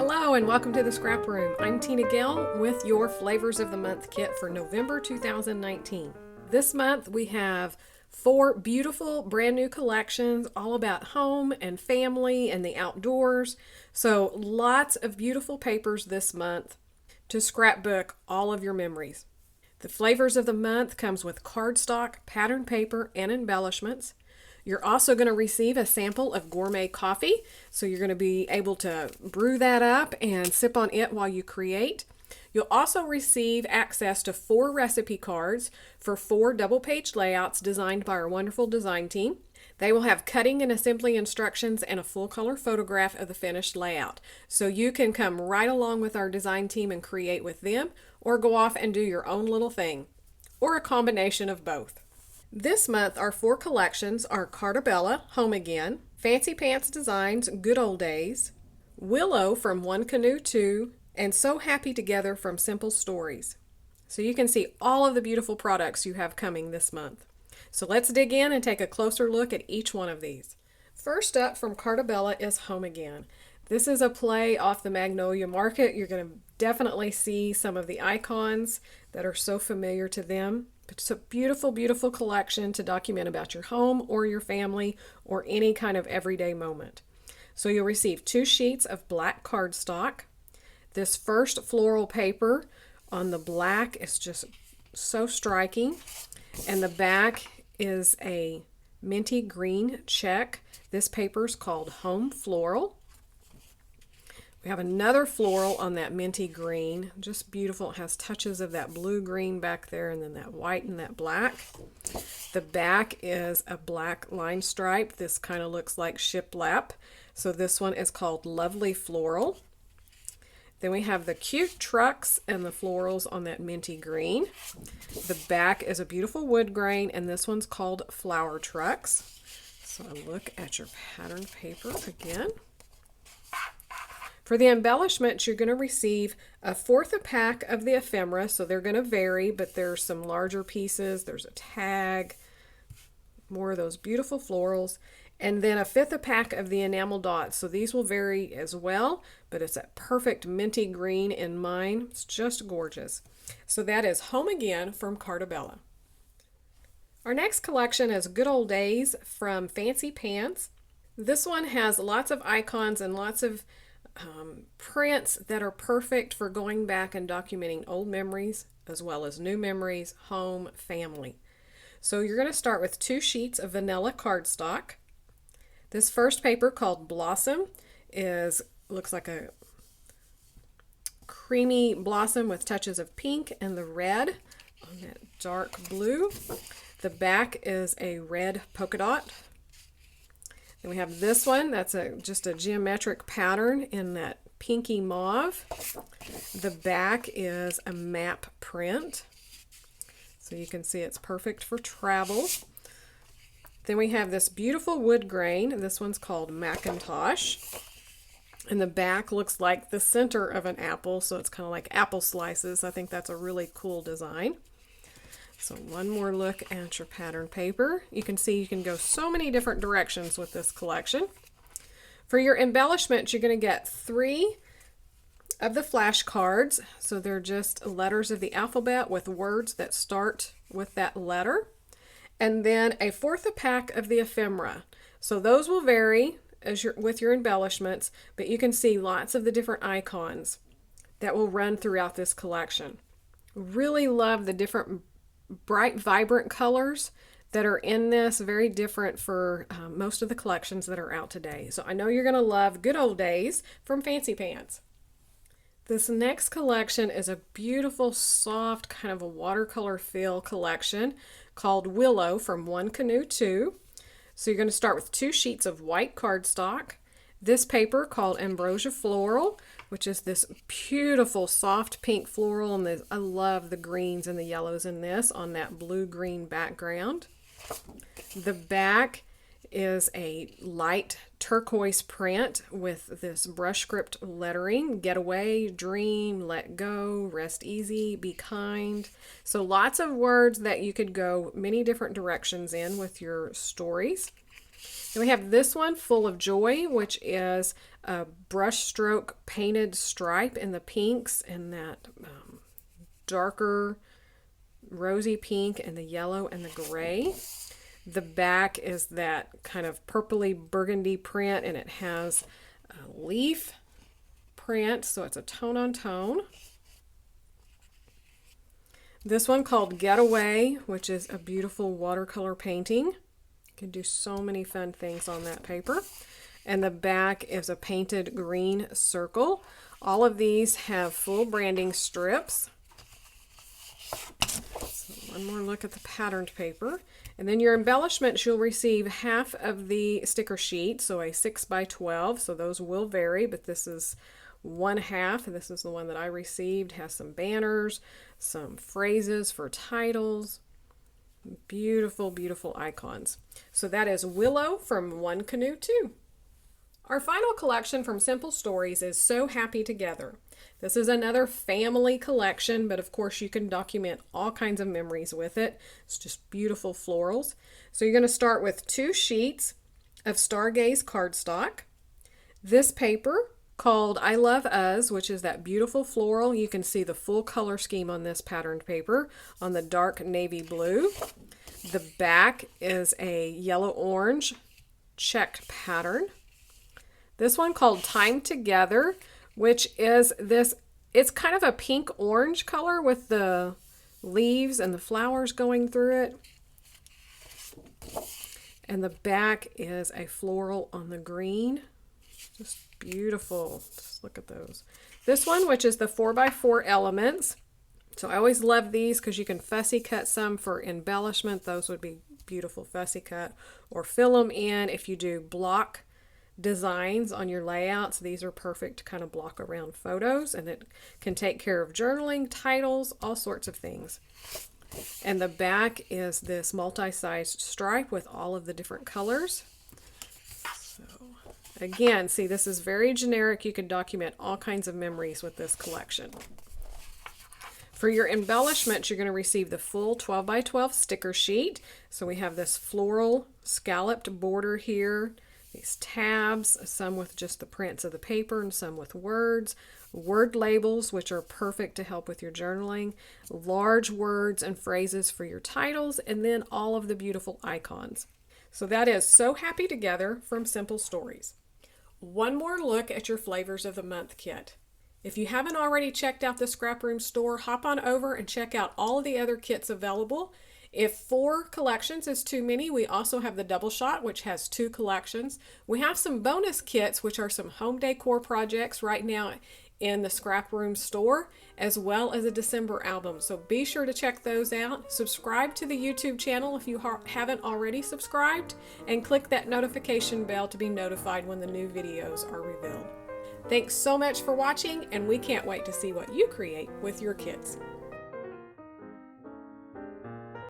Hello and welcome to the Scrap Room. I'm Tina Gill with your Flavors of the Month kit for November 2019. This month we have 4 beautiful brand new collections all about home and family and the outdoors. So lots of beautiful papers this month to scrapbook all of your memories. The Flavors of the Month comes with cardstock, pattern paper, and embellishments. You're also going to receive a sample of gourmet coffee, so you're going to be able to brew that up and sip on it while you create. You'll also receive access to 4 recipe cards for 4 double-page layouts designed by our wonderful design team. They will have cutting and assembly instructions and a full-color photograph of the finished layout. So you can come right along with our design team and create with them, or go off and do your own little thing, or a combination of both. This month, our 4 collections are Cartabella, Home Again, Fancy Pants Designs, Good Old Days, Willow from One Canoe 2, and So Happy Together from Simple Stories. So you can see all of the beautiful products you have coming this month. So let's dig in and take a closer look at each one of these. First up from Cartabella is Home Again. This is a play off the Magnolia Market. You're going to definitely see some of the icons that are so familiar to them. It's a beautiful, beautiful collection to document about your home or your family or any kind of everyday moment. So you'll receive 2 sheets of black cardstock. This first floral paper on the black is just so striking. And the back is a minty green check. This paper is called Home Floral. We have another floral on that minty green, just beautiful. It has touches of that blue-green back there and then that white and that black. The back is a black line stripe. This kind of looks like shiplap. So this one is called Lovely Floral. Then we have the cute trucks and the florals on that minty green. The back is a beautiful wood grain, and this one's called Flower Trucks. So look at your pattern paper again. For the embellishments, you're going to receive 1/4 a pack of the ephemera, so they're going to vary, but there's some larger pieces. There's a tag, more of those beautiful florals, and then 1/5 a pack of the enamel dots. So these will vary as well, but it's a perfect minty green in mine. It's just gorgeous. So that is Home Again from Cartabella. Our next collection is Good Old Days from Fancy Pants. This one has lots of icons and lots of prints that are perfect for going back and documenting old memories as well as new memories, home, family. So you're going to start with 2 sheets of vanilla cardstock. This first paper called Blossom looks like a creamy blossom with touches of pink and the red on that dark blue. The back is a red polka dot. Then we have this one, that's just a geometric pattern in that pinky mauve. The back is a map print. So you can see it's perfect for travel. Then we have this beautiful wood grain. This one's called Macintosh. And the back looks like the center of an apple, so it's kind of like apple slices. I think that's a really cool design. So one more look at your pattern paper. You can see you can go so many different directions with this collection. For your embellishments, you're going to get 3 of the flashcards. So they're just letters of the alphabet with words that start with that letter. And then 1/4 a pack of the ephemera. So those will vary with your embellishments, but you can see lots of the different icons that will run throughout this collection. Really love the different bright, vibrant colors that are in this, very different for most of the collections that are out today. So I know you're going to love Good Old Days from Fancy Pants. This next collection is a beautiful, soft, kind of a watercolor feel collection called Willow from One Canoe 2. So you're going to start with 2 sheets of white cardstock. This paper called Ambrosia Floral, which is this beautiful soft pink floral, and I love the greens and the yellows in this on that blue-green background. The back is a light turquoise print with this brush script lettering: get away, dream, let go, rest easy, be kind. So lots of words that you could go many different directions in with your stories. Then we have this one, Full of Joy, which is a brush stroke painted stripe in the pinks and that darker rosy pink and the yellow and the gray. The back is that kind of purpley burgundy print, and it has a leaf print, so it's a tone on tone. This one called Getaway, which is a beautiful watercolor painting. You can do so many fun things on that paper. And the back is a painted green circle. All of these have full branding strips. So one more look at the patterned paper. And then your embellishments, you'll receive half of the sticker sheet, so a 6x12, so those will vary, but this is one half, and this is the one that I received. Has some banners, some phrases for titles, beautiful, beautiful icons. So that is Willow from One Canoe 2. Our final collection from Simple Stories is So Happy Together. This is another family collection, but of course you can document all kinds of memories with it. It's just beautiful florals. So you're going to start with 2 sheets of Stargaze cardstock. This paper called I Love Us, which is that beautiful floral. You can see the full color scheme on this patterned paper on the dark navy blue. The back is a yellow-orange checked pattern. This one called Time Together, which is this, it's kind of a pink-orange color with the leaves and the flowers going through it. And the back is a floral on the green. Just beautiful. Just look at those. This one, which is the 4x4 elements. So I always love these because you can fussy cut some for embellishment. Those would be beautiful fussy cut. Or fill them in if you do block designs on your layouts. These are perfect to kind of block around photos, and it can take care of journaling, titles, all sorts of things. And the back is this multi-sized stripe with all of the different colors. So again, see, this is very generic. You can document all kinds of memories with this collection. For your embellishments, you're going to receive the full 12x12 sticker sheet. So we have this floral scalloped border here, these tabs, some with just the prints of the paper and some with words, word labels, which are perfect to help with your journaling, large words and phrases for your titles, and then all of the beautiful icons. So that is So Happy Together from Simple Stories. One more look at your Flavors of the Month kit. If you haven't already checked out the ScrapRoom store, hop on over and check out all of the other kits available. If 4 collections is too many, we also have the Double Shot, which has 2 collections. We have some bonus kits, which are some home decor projects right now in the ScrapRoom store, as well as a December album. So be sure to check those out. Subscribe to the YouTube channel if you haven't already subscribed, and click that notification bell to be notified when the new videos are revealed. Thanks so much for watching, and we can't wait to see what you create with your kits.